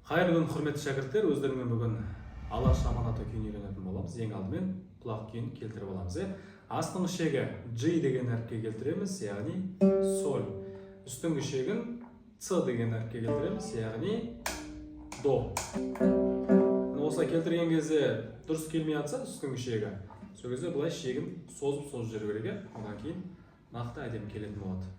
Қайырлы күн, құрметті шәкірттер, өздеріңмен бүгін алаш аманаты күйін үйренетін боламыз. Ең алдымен құлақ күйін келтіріп аламыз. Астыңғы шегі G деген әріпке келтіреміз, яғни соль. Үстіңгі шегін C деген әріпке келтіреміз, яғни до. Осылай келтірген кезде дұрыс келмей жатса үстіңгі шегі, сол кезде былай шегін созып жүру керек, одан кейін нақты әдемі келетін болады.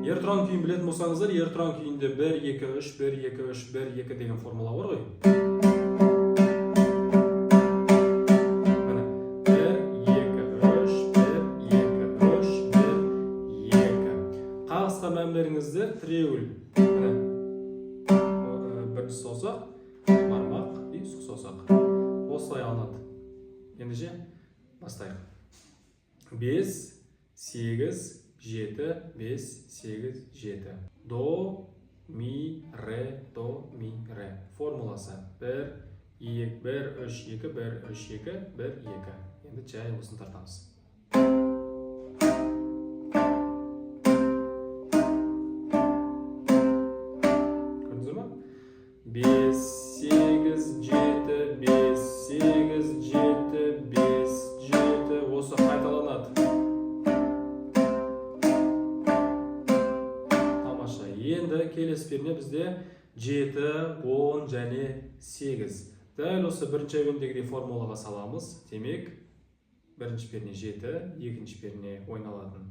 Ертұран күйін білетін болсаңыздар, ертұран күйінде 1-2-3, 1-2-3, 1-2 деген формула бар ғой. Міне, 1-2-3, 1-2-3, 1-2. Қағысқа мән беріңіздер, тіреуіл. Бірінші саусақ, бармақ, сұқ саусақ. Осылай алынады. Ендеше бастайық. 5, 8, 7, 5, 8, 7. До, ми, ре, до, ми, ре. Формуласы 1, 2, 1, 3, 2, 1, 3, 2, 1, 2. Енді жай осыны тартамыз. Көрдіңіздер ма? 5, 8, 7, 5, 8, 7, 5, 7. Осы қайталанады. Енді келесі перне бізде 7, 10 және 8. Дәл осы бірінші әуендегідей формулаға саламыз. Демек, бірінші перне 7, екінші перне ойналатын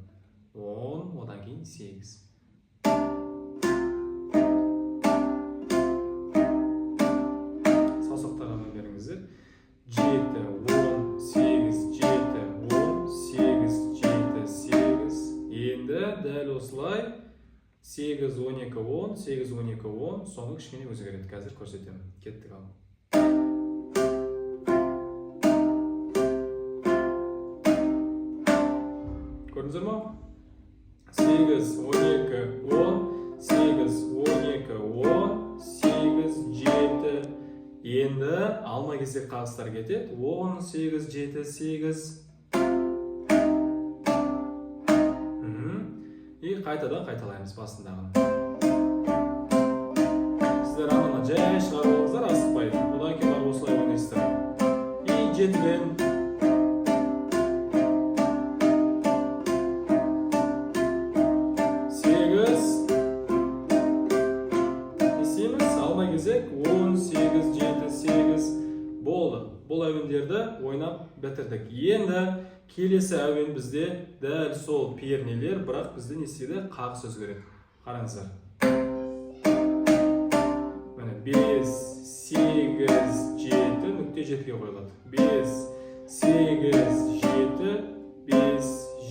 10, одан кейін 8. Саусақтарға мән беріңіздер. 7, 10, 8, 7, 10, 8, 7, 8. Енді дәл осылай 8, 12, 10, 8, 12, 10, соңғы кішкене өзгереді. Қазір көрсетемін. Кеттік ал. Көрдіңіздер ма? 8, 12, 10, 8, 12, 10, 8, 7. Енді алма кезек қағыстар кетеді. 10, 8, 7, 8. Қайтадан қайталаймыз басындағын. Сіздер анына жай шығарып алыңыздар, асықпайды. Одан кейін барып осылай ойнайсыздар. И жетіден. Сегіз. Несеміз? Алма кезек. 10, 8, 7, 8. Болды. Бұл әуендерді ойнап бітірдік. Енді келесі әуен бізде дәл сол пернелер, бірақ бізде не істеді? Қағыс өзгереді. Қараңыздар. Міне 5, 8, 7, нүкте 7-ге қойылады. 5, 8, 7, 5,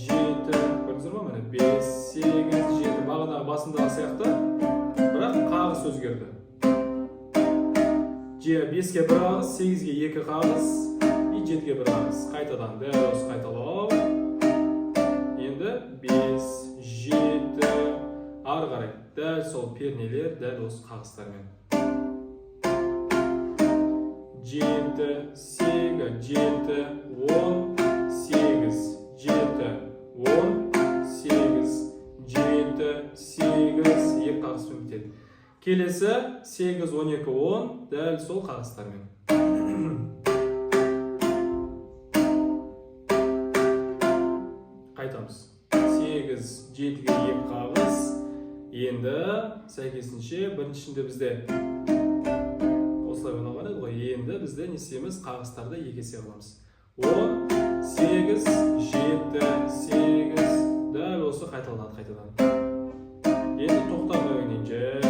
7. Көрдіңіздер ме? Міне 5, 8, 7. Бағанағы басындағы сияқты, бірақ қағыс өзгерді. 5-ге 1 қағыс, 8-ге 2 қағыс, 7-ге 1 қағыс. Қайтадан дәл осы қайталау. Енді 5, 7, ары қарай. Дәл сол пернелер, дәл осы қағыстармен. 7, 8, 7, 10, 8, 7, 10, 8, 7, 8, 2 қағыспен бітеді. Келесі 8, 12, 10, дәл сол қағыстармен. Қайтамыз. 8, 7-ге 2 қағыс. Енді сәйкесінше біріншінде бізде осылай ойнаған еді ғой. Енді бізде не істейміз? Қағыстарды 2 есе қыламыз. 10, 8, 7, 8. Дәл осы қайталанады қайтадан. Енді тоқтамай ойнайын жай.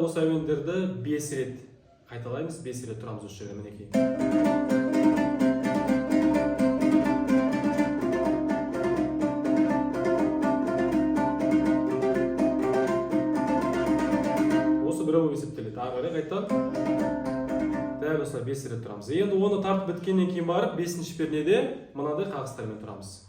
Осы әуендерді 5 рет қайталаймыз, 5 рет тұрамыз осы жерде мінекей. қарай қайтадан дәл осылай 5 рет тұрамыз. Енді оны тартып біткеннен кейін барып 5-ші пернеде мынадай қағыстармен тұрамыз.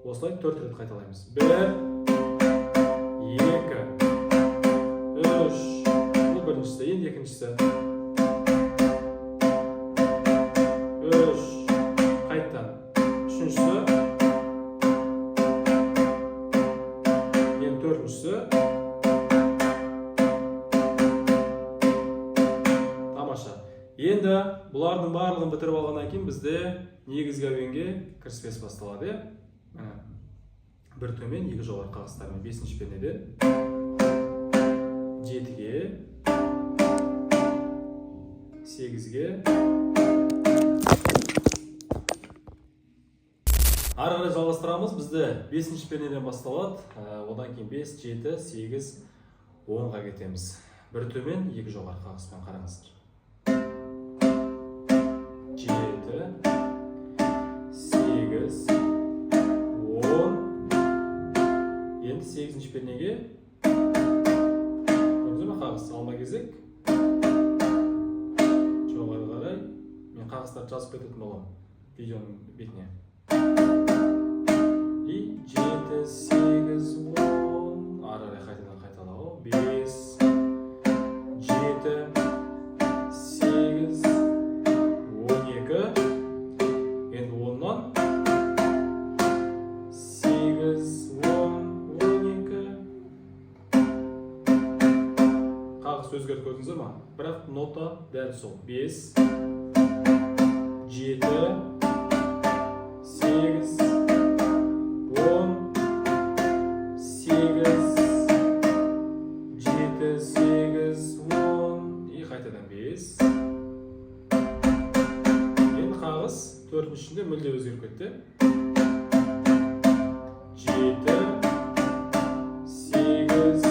Осылай 4 рет қайталаймыз. 1, 2, 3. Бұл біріншісі, енді екіншісі. 3. Қайттан. Үшіншісі. Енді төртіншісі. Тамаша. Енді бұлардың барлығын бітіріп алғаннан кейін бізде негізгі әуенге кіріспес басталады. Бір төмен, екі жоғары қағыстармен 5-ші пернеде 7-ге 8-ге ары қарай жалғастырамыз. Бізде 5-ші пернеден басталады. Одан кейін 5, 7, 8, 10-ға кетеміз. Бір төмен, екі жоғары қағыспен қараңыздар. 7, 8, 8-ші пернеге көрдіңіз ме, қағыс алма кезек жоғары қарай. Мен қағыстарды жазып кететін боламын видеоның бетіне. И 7, 8, 10 ары қарай қайтадан қайталау. 5, 7, 8, 12. Енді 10-нан 8, өзгеріп көрдіңіздер ма? Бірақ нота дәл сол. 5, 7, 8, 10, 8, 7, 8, 10 и қайтадан 5. Енді қағыс төртіншісінде мүлде өзгеріп кетті. 7, 8, 10,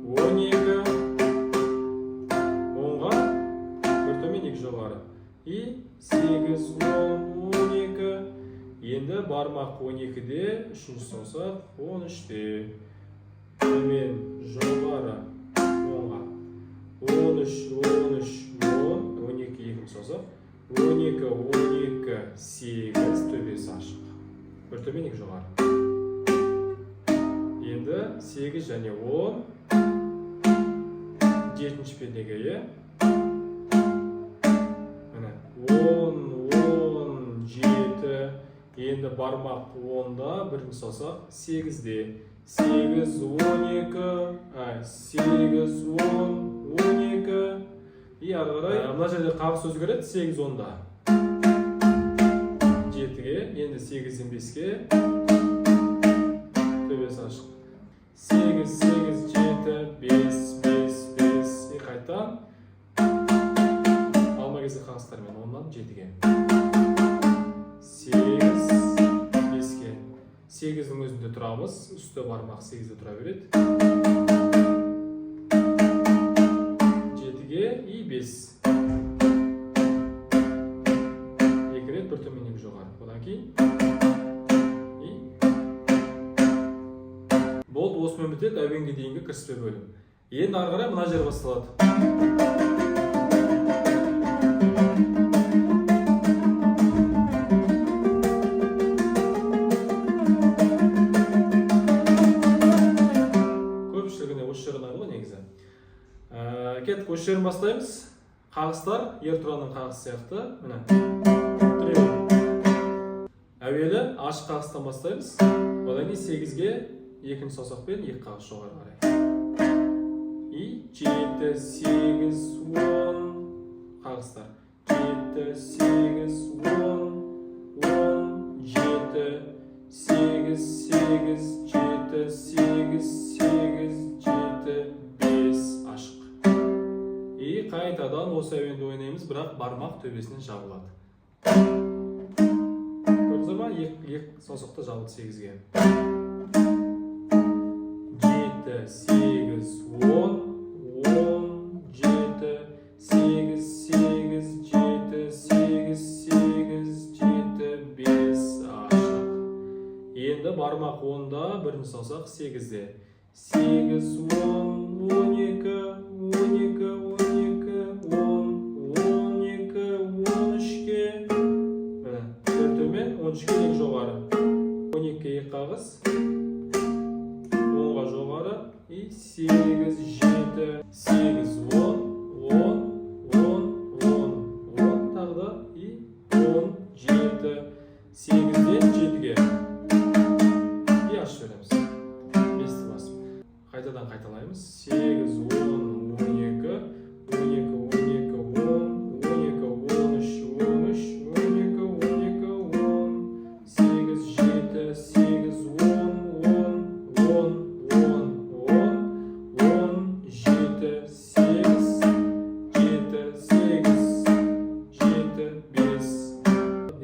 12. Енді бармақ 12-де, үшінші саусақ 13-те. Төмен, жоғары 10-ға. 13, 13, 10, 12, екінші саусақ. 12, 12, 8, төбесі ашық. Бір төмен, екі жоғары. Енді 8 және 10. 7-ші пернеге. 10, 7, енді бармақ 10-да, бірінші саусақ 8-де. 8, 12, 8, 10, 12. И ары қарай, мына жерде қағыс өзгереді, 8, 10-да. 7-ге, енді 8-ден 5-ге. Төбесі ашық. 8, 8, 7, 5, 5, 5. И қайтан. Алма кезек қағыстармен 10-нан 7-ге. 8, 5-ге. 8-дің өзінде тұрамыз. Үсті бармақ 8-де тұра береді. 7-ге и 5. 2 рет, бір төмен, екі жоғары. Одан кейін. Болды, осымен бітеді әуенге дейінгі кіріспе бөлім. Енді ары қарай мына жер басталады. Кеттік, осы жерін бастаймыз. Қағыстар, ертұранның қағысы сияқты. Міне. Әуелі ашық қағыстан бастаймыз. Одан кейін 8-ге екінші саусақпен екі қағыс жоғары қарай. И 7, 8, 10 қағыстар. 7, 8, 10, 7, 8, 8, 7, 8, 8, 7, 5 ашық. И қайтадан осы әуенді ойнаймыз, бірақ бармақ төбесінен жабылады. Көрдіңіздер ма? Екі саусақта жабылды 8-ге. 7, 8, 10, 10, 7, 8, бармақ 10-да, бірінші саусақ 8-де. 8, 10, 12, 12, 12, 10, 12, 13-ке. Міне, 4 төмен, 13-ке 2 жоғары. 12-ке 2 қағыз. 10-ға жоғары. И 8, 7, 8, 10, 10, 10, 10, 10, тағы да. И 10, 7, 8-ден 7-ге. И ашып береміз. 5-ті басып. Қайтадан қайталаймыз. 8, 10, 12, 12, 12, 10, 12, 13, 13, 12, 12, 10, 8, 7, 8, 10, 10, 10, 10, 10, 10, 7, 8, 7, 8, 7, 5.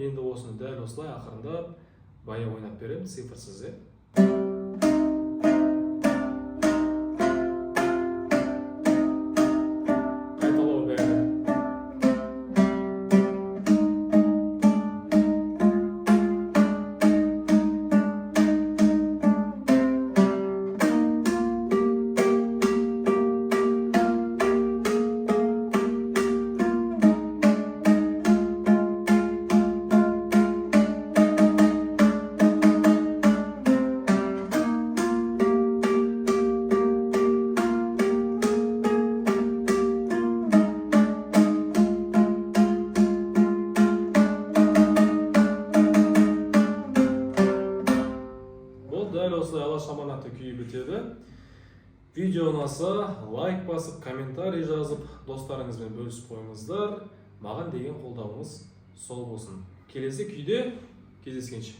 Енді осыны дәл осылай ақырындап баяу ойнап беремін, цифрсыз. Қайталау бәрі. Дәл осылай алаш аманаты күйі бітеді. Видео ұнаса, лайк басып, комментарий жазып, достарыңызбен бөлісіп қойыңыздар. Маған деген қолдауыңыз сол болсын. Келесі күйде кездескенше.